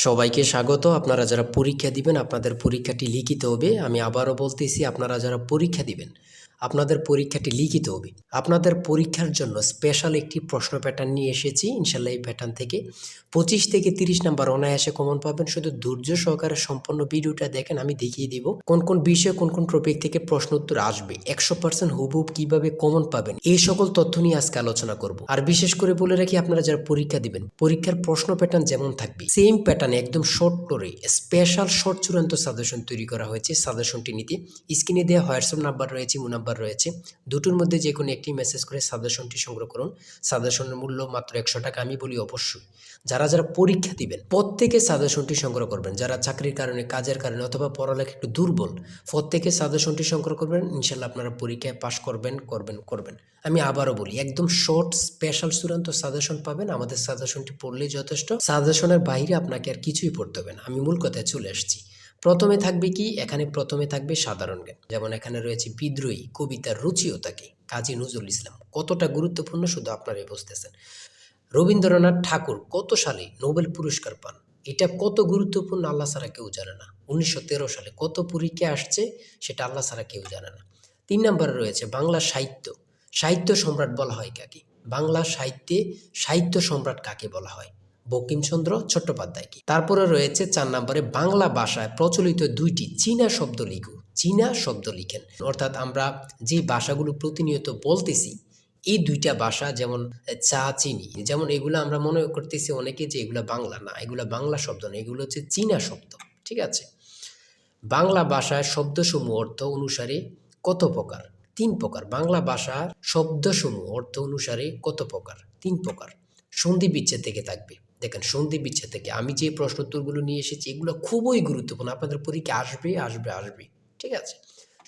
সবাইকে স্বাগত। আপনারা যারা পরীক্ষা দিবেন আপনাদের পরীক্ষাটি লিখিত হবে। আমি আবারও বলতেছি, আপনারা যারা পরীক্ষা দিবেন আপনাদের পরীক্ষাটি লিখিত হবে। আপনাদের পরীক্ষার জন্য স্পেশাল একটি প্রশ্ন প্যাটার্ন নিয়ে এসেছি। ইনশাল্লাহ এই প্যাটার্ন থেকে 25 থেকে 30 নাম্বার অনায়াসে কমন পাবেন। শুধু ধৈর্য সহকারে সম্পূর্ণ ভিডিওটা দেখেন, আমি দেখিয়ে দিব কোন কোন বিষয়ে কোন কোন টপিক থেকে প্রশ্ন উত্তর আসবে, 100% হুবহুব কিভাবে কমন পাবেন, এই সকল তথ্য নিয়ে আজকে আলোচনা করব। আর বিশেষ করে বলে রাখি, আপনারা যারা পরীক্ষা দিবেন পরীক্ষার প্রশ্ন প্যাটার্ন যেমন থাকবে সেম প্যাটার্নে একদম শর্ট করে স্পেশাল শর্ট চূড়ান্ত সাজেশন তৈরি করা হয়েছে। সাজেশনটি নিতে স্ক্রিনে দেওয়া হোয়াটসঅ্যাপ নাম্বার রয়েছে, ইমো নাম্বার রয়েছে, দুটোর মধ্যে যে কোনো একটি মেসেজ করে সাজেশনটি সংগ্রহ করুন। সাজেশনের মূল্য মাত্র 100 টাকা। আমি বলি অবশ্যই যারা যারা পরীক্ষা দিবেন প্রত্যেকে সাজেশনটি সংগ্রহ করবেন। যারা চাকরির কারণে, কাজের কারণে অথবা পড়ালেখা একটু দুর্বল, প্রত্যেকে সাজেশনটি সংগ্রহ করবেন। ইনশাল্লাহ আপনারা পরীক্ষায় পাশ করবেন। আমি আবারও বলি, একদম শর্ট স্পেশাল চূড়ান্ত সাজেশন পাবেন। আমাদের সাজেশনটি পড়লেই যথেষ্ট। সাজেশনের বাইরে আপনাকে আর কিছুই পড়তে হবে না। আমি মূল কথায় চলে আসছি। প্রথমে থাকবে কি, এখানে প্রথমে থাকবে সাধারণ জ্ঞান। যেমন এখানে রয়েছে বিদ্রোহী কবিতার রুচিও থাকে, কাজী নজরুল ইসলাম। কতটা গুরুত্বপূর্ণ শুধু আপনারাই বুঝতেছেন। রবীন্দ্রনাথ ঠাকুর কত সালে নোবেল পুরস্কার পান, এটা কত গুরুত্বপূর্ণ আল্লাহ ছাড়া কেউ জানে না। 1913 সালে কত পরীক্ষা আসছে সেটা আল্লাহ ছাড়া কেউ জানে না। 3 নম্বরে রয়েছে বাংলা সাহিত্য। সাহিত্য সম্রাট বলা হয় কাকে? বাংলা সাহিত্যে সাহিত্য সম্রাট কাকে বলা হয়? বঙ্কিমচন্দ্র চট্টোপাধ্যায়কে। তারপরে রয়েছে 4 নম্বরে বাংলা ভাষায় প্রচলিত 2টি চীনা শব্দ লিখুন। চীনা শব্দ লিখেন, অর্থাৎ আমরা যে ভাষাগুলো প্রতিনিয়ত বলতেছি এই 2টা ভাষা, যেমন চা, চিনি, যেমন এগুলো আমরা মনে করতেছি অনেকে যে এগুলো বাংলা না, এগুলো বাংলা শব্দ না, এগুলো হচ্ছে চীনা শব্দ। ঠিক আছে। বাংলা ভাষায় শব্দসমূহ অর্থ অনুসারে কত প্রকার? 3 প্রকার। বাংলা ভাষার শব্দসমূহ অর্থ অনুসারে কত প্রকার? 3 প্রকার। সন্ধি বিচ্ছেদ থেকে থাকবে। দেখেন, সন্ধি বিচ্ছেদ থেকে আমি যে প্রশ্ন উত্তরগুলো নিয়ে এসেছি এগুলো খুবই গুরুত্বপূর্ণ, আপনাদের পরীক্ষা আসবে। ঠিক আছে।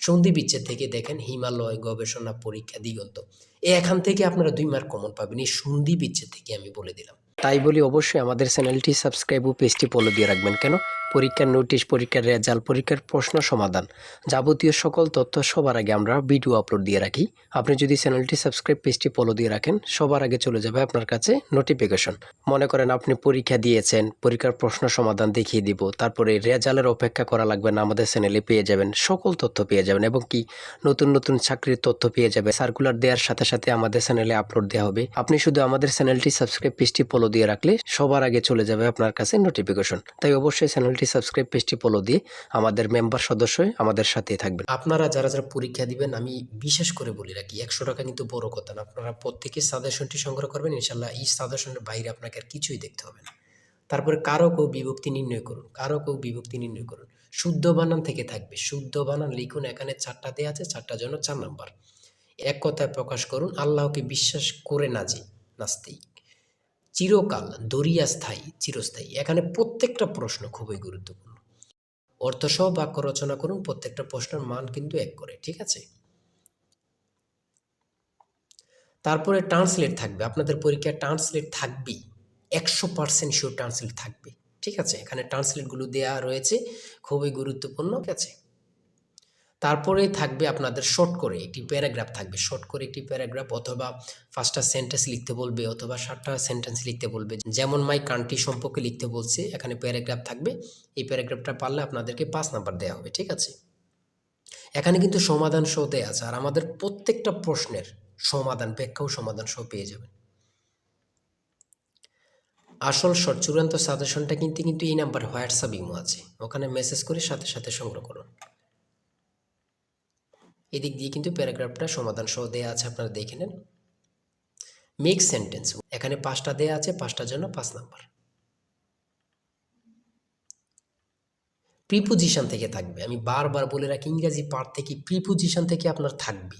সন্ধি বিচ্ছেদ থেকে দেখেন হিমালয়, গবেষণা, পরীক্ষা, দিগন্ত, এখান থেকে আপনারা 2 মার্ক কমন পাবেন। এই সন্ধি বিচ্ছেদ থেকে আমি বলে দিলাম। তাই বলি অবশ্যই আমাদের চ্যানেলটি সাবস্ক্রাইব ও পেজটি ফলো দিয়ে রাখবেন। কেন? পরীক্ষার নোটিশ, পরীক্ষার রেজাল্ট, পরীক্ষার প্রশ্ন সমাধান, যাবতীয় সকল তথ্য সবার আগে আমরা ভিডিও আপলোড দিয়ে রাখি। আপনি যদি চ্যানেলটি সাবস্ক্রাইব, পেজটি ফলো দিয়ে রাখেন, সবার আগে চলে যাবে আপনার কাছে নোটিফিকেশন। মনে করেন আপনি পরীক্ষা দিয়েছেন, পরীক্ষার প্রশ্ন সমাধান দেখিয়ে দিব, তারপরে রেজাল্টের অপেক্ষা করা লাগবে না, আমাদের চ্যানেলে পেয়ে যাবেন, সকল তথ্য পেয়ে যাবেন, এবং কি নতুন নতুন চাকরির তথ্য পেয়ে যাবে। সার্কুলার দেওয়ার সাথে সাথে আমাদের চ্যানেলে আপলোড দেওয়া হবে। আপনি শুধু আমাদের চ্যানেলটি সাবস্ক্রাইব, পেজটি ফলো দিয়ে রাখলে সবার আগে চলে যাবে আপনার কাছে নোটিফিকেশন। তাই অবশ্যই চ্যানেলটি সাবস্ক্রাইব, পেজটি ফলো দিয়ে আমাদের মেম্বার সদস্য হয়ে আমাদের সাথেই থাকবেন। আপনারা যারা যারা পরীক্ষা দিবেন, আমি বিশেষ করে বলি রাখি, 100 টাকা কিন্তু বড় কথা না। আপনারা প্রত্যেকে সাজেশনটি সংগ্রহ করবেন। ইনশাল্লাহ এই সাজেশনের বাইরে আপনাকে আর কিছুই দেখতে হবে না। তারপরে কারক ও বিভক্তি নির্ণয় করুন। কারক ও বিভক্তি নির্ণয় করুন। শুদ্ধ বানান থেকে থাকবে। শুদ্ধ বানান লিখুন। এখানে 4টা দেওয়া আছে, 4টার জন্য 4 নাম্বার। এক কথায় প্রকাশ করুন, আল্লাহকে বিশ্বাস করে না যে নাস্তিক। চিরকাল, দরিয়া স্থায়ী, চিরস্থায়ী। এখানে প্রত্যেকটা প্রশ্ন খুবই গুরুত্বপূর্ণ। অর্থসহ বাক্য রচনা করুন। প্রত্যেকটা প্রশ্নের মান কিন্তু 1 করে। ঠিক আছে। তারপরে ট্রান্সলেট থাকবে। আপনাদের পরীক্ষায় ট্রান্সলেট থাকবেই, 100% শিওর ট্রান্সলেট থাকবে। ঠিক আছে। এখানে ট্রান্সলেটগুলো দেওয়া রয়েছে, খুবই গুরুত্বপূর্ণ। ঠিক আছে। তারপরে থাকবে আপনাদের শর্ট করে একটি প্যারাগ্রাফ থাকবে। শর্ট করে একটি প্যারাগ্রাফ, অথবা 5টা সেন্টেন্স লিখতে বলবে, অথবা 7টা সেন্টেন্স লিখতে বলবে। যেমন মাই কান্ট্রি সম্পর্কে লিখতে বলছে, এখানে প্যারাগ্রাফ থাকবে। এই প্যারাগ্রাফটা পারলে আপনাদেরকে 5 নাম্বার দেওয়া হবে। ঠিক আছে। এখানে কিন্তু সমাধান সহ দেওয়া আছে, আর আমাদের প্রত্যেকটা প্রশ্নের সমাধান, ব্যাখ্যা ও সমাধান সহ পেয়ে যাবেন। আসল শর্ট চূড়ান্ত সাজেশনটা কিন্তু এই নাম্বার হোয়াটসঅ্যাপ ইমো আছে, ওখানে মেসেজ করে সাথে সাথে সংগ্রহ করুন। এদিক দিয়ে কিন্তু প্যারাগ্রাফটা সমাধান সহ দেওয়া আছে, আপনারা দেখে নেন। মেক সেন্টেন্স, এখানে 5টা দেওয়া আছে, 5টার জন্য 5 নাম্বার। প্রিপোজিশন থেকে থাকবে। আমি বারবার বলে রাখি, ইংরেজি পার্ট থেকে প্রিপোজিশন থেকে আপনার থাকবে।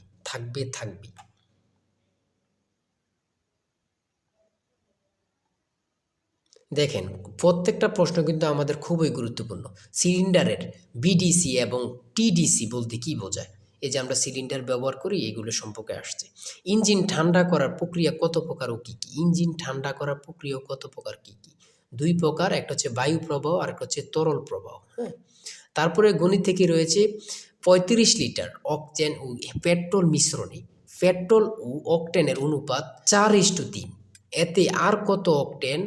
দেখেন, প্রত্যেকটা প্রশ্ন কিন্তু আমাদের খুবই গুরুত্বপূর্ণ। সিলিন্ডারের বিডিসি এবং টিডিসি বলতে কি বোঝায়? এই যে আমরা সিলিন্ডার ব্যবহার করি, এগুলো সম্পর্কে আসছে। ইঞ্জিন ঠান্ডা করার প্রক্রিয়া কত প্রকার ও কী কী? ইঞ্জিন ঠান্ডা করার প্রক্রিয়া কত প্রকার, কী কী? 2 প্রকার, একটা হচ্ছে বায়ু প্রবাহ আর একটা হচ্ছে তরল প্রবাহ। হ্যাঁ। তারপরে গণিত থেকে রয়েছে 35 লিটার অকটেন ও পেট্রোল মিশ্রণে পেট্রোল ও অকটেনের অনুপাত 4:3। এতে আর কত অকটেন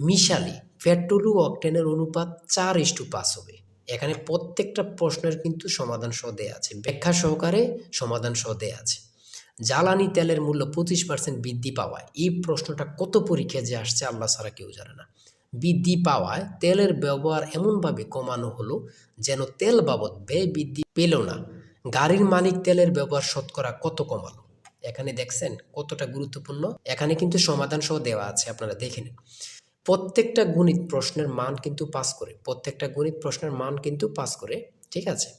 মিশালে পেট্রোল ও অকটেনের অনুপাত 4:5 হবে। এখানে প্রত্যেকটা প্রশ্নের কিন্তু সমাধান সহ দেয়া আছে, ব্যাখ্যা সহকারে সমাধান সহ দেয়া আছে। জ্বালানি তেলের মূল্য 25% বৃদ্ধি পাওয়ায়, এই প্রশ্নটা কত পরীক্ষায় যে আসছে আল্লাহ ছাড়া কেউ জানে না। বৃদ্ধি পাওয়ায় তেলের ব্যবহার এমনভাবে কমানো হলো যেন তেল বাবদ ব্যয় বৃদ্ধি পেল না। গাড়ির মালিক তেলের ব্যবহার শতকরা কত কমালো? এখানে দেখছেন কতটা গুরুত্বপূর্ণ। এখানে কিন্তু সমাধান সহ দেওয়া আছে, আপনারা দেখে নিন। প্রত্যেকটা গণিত প্রশ্নের মান কিন্তু পাস করে, প্রত্যেকটা গণিত প্রশ্নের মান কিন্তু পাস করে, ঠিক আছে।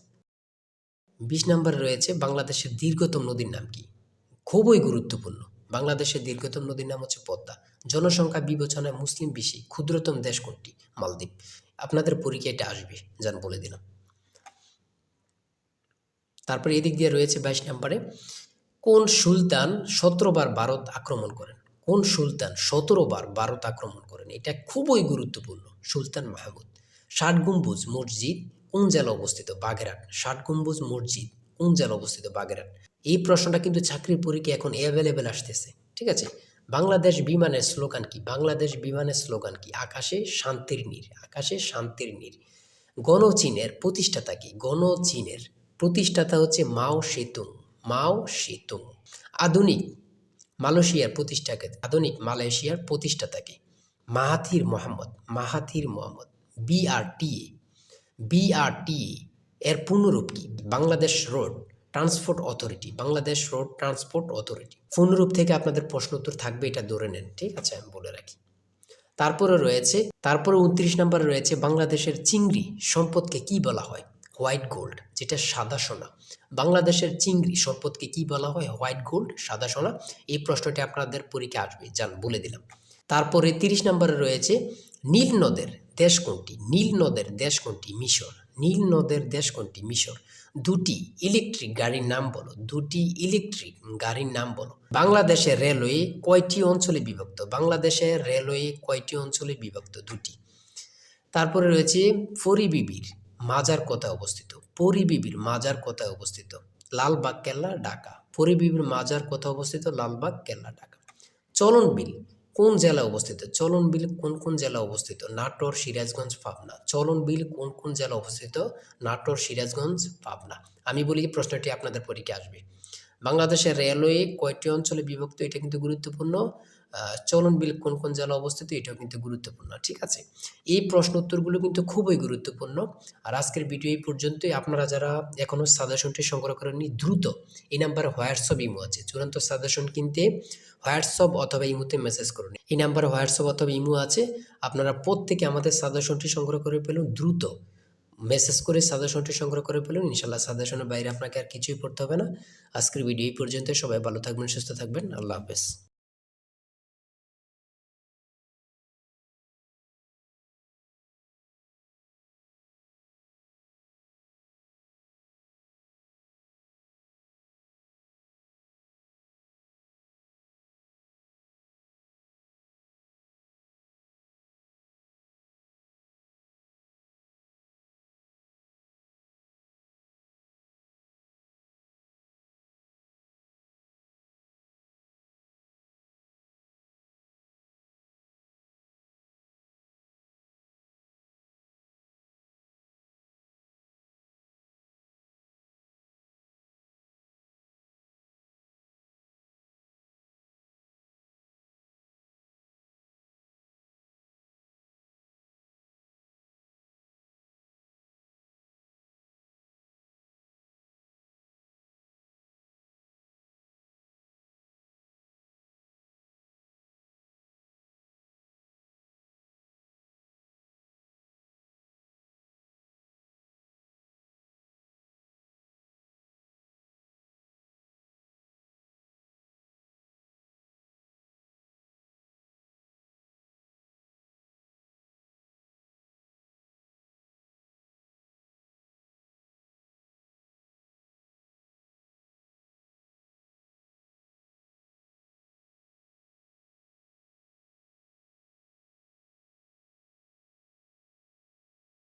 20 নম্বরে রয়েছে বাংলাদেশের দীর্ঘতম নদীর নাম কি? খুবই গুরুত্বপূর্ণ। বাংলাদেশের দীর্ঘতম নদীর নাম হচ্ছে পদ্মা। জনসংখ্যা বিবেচনায় মুসলিম বেশি, ক্ষুদ্রতম দেশ কোনটি? মালদ্বীপ। আপনাদের পরীক্ষায় এটা আসবে, যান বলে দিলাম। তারপরে এদিক দিয়ে রয়েছে 22 নম্বরে, কোন সুলতান 17 বার ভারত আক্রমণ করেন? কোন সুলতান 17 বার ভারত আক্রমণ করেন? এটা খুবই গুরুত্বপূর্ণ। সুলতান মাহমুদ। 60 গম্বুজ মসজিদ কোন জেলা অবস্থিত? বাগেরহাট। 60 গম্বুজ মসজিদ কোন জেলা অবস্থিত? বাগেরহাট। এই প্রশ্নটা কিন্তু চাকরির পরীক্ষা এখন অ্যাভেলেবেল আসতেছে, ঠিক আছে। বাংলাদেশ বিমানের স্লোগান কি? বাংলাদেশ বিমানের স্লোগান কি? আকাশে শান্তির নীড়, আকাশে শান্তির নীড়। গণচীনের প্রতিষ্ঠাতা কি? গণচীনের প্রতিষ্ঠাতা হচ্ছে মাও সেতুং, মাও সেতুং। আধুনিক মালয়েশিয়ার প্রতিষ্ঠাতা, আধুনিক মালয়েশিয়ার প্রতিষ্ঠাতা কি? Mahathir Mohamad, Mahathir Mohamad. BRTA, BRTA এর পূর্ণরূপ কি? Bangladesh road transport authority, Bangladesh road transport authority. পূর্ণরূপ থেকে আপনাদের প্রশ্ন উত্তর থাকবে, এটা ধরে নেন, ঠিক আছে, আমি বলে রাখি। তারপরে 29 নম্বরে রয়েছে বাংলাদেশের চিংড়ি সম্পদকে কি বলা হয়? হোয়াইট গোল্ড, যেটা সাদা সোনা। বাংলাদেশের চিংড়ি সম্পদকে কি বলা হয়? হোয়াইট গোল্ড, সাদা সোনা। এই প্রশ্নটি আপনাদের পরীক্ষা আসবে, যান বলে দিলাম। তারপরে 30 নম্বরে রয়েছে নীল নদের দেশ কোনটি? নীল নদের দেশ কোনটি? মিশর। নীল নদের দেশ কোনটি? মিশর। দুটি ইলেকট্রিক গাড়ির নাম বলো, দুটি ইলেকট্রিক গাড়ির নাম বলো। বাংলাদেশের রেলওয়ে কয়টি অঞ্চলে বিভক্ত? বাংলাদেশের রেলওয়ে কয়টি অঞ্চলে বিভক্ত? দুটি। তারপরে রয়েছে পরিবিবির মাজার কোথায় অবস্থিত? পরিবিবির মাজার কোথায় অবস্থিত? লালবাগ কেল্লা, ঢাকা। পরিবিবির মাজার কোথায় অবস্থিত? লালবাগ কেল্লা, ঢাকা। চলন বিল কোন জেলা অবস্থিত? চলন বিল কোন কোন জেলা অবস্থিত? নাটোর, সিরাজগঞ্জ, পাবনা। চলন বিল কোন কোন জেলা অবস্থিত? নাটোর, সিরাজগঞ্জ, পাবনা। আমি বলি প্রশ্নটি আপনাদের পরীক্ষা আসবে। বাংলাদেশের রেলওয়ে কয়টি অঞ্চলে বিভক্ত? এটা কিন্তু গুরুত্বপূর্ণ। চলন বিল কোন কোন জেলা অবস্থিত? এটাও কিন্তু গুরুত্বপূর্ণ, ঠিক আছে। এই প্রশ্ন উত্তরগুলো কিন্তু খুবই গুরুত্বপূর্ণ। আর আজকের ভিডিও এই পর্যন্তই। আপনারা যারা এখনও সাজেশনটি সংগ্রহ করেননি, দ্রুত এই নাম্বারে হোয়াটসঅ্যাপ ইমো আছে, চূড়ান্ত সাজেশন কিনতে হোয়াটসঅ্যাপ অথবা ইমোতে মেসেজ করুন। এই নাম্বারে হোয়াটসঅ্যাপ অথবা ইমো আছে, আপনারা প্রত্যেকে আমাদের সাজেশনটি সংগ্রহ করে ফেলুন। দ্রুত মেসেজ করে সাজেশনটি সংগ্রহ করে ফেলুন। ইনশাল্লাহ সাজেশনের বাইরে আপনাকে আর কিছুই পড়তে হবে না। আজকের ভিডিও এই পর্যন্ত। সবাই ভালো থাকবেন, সুস্থ থাকবেন। আল্লাহ হাফেজ।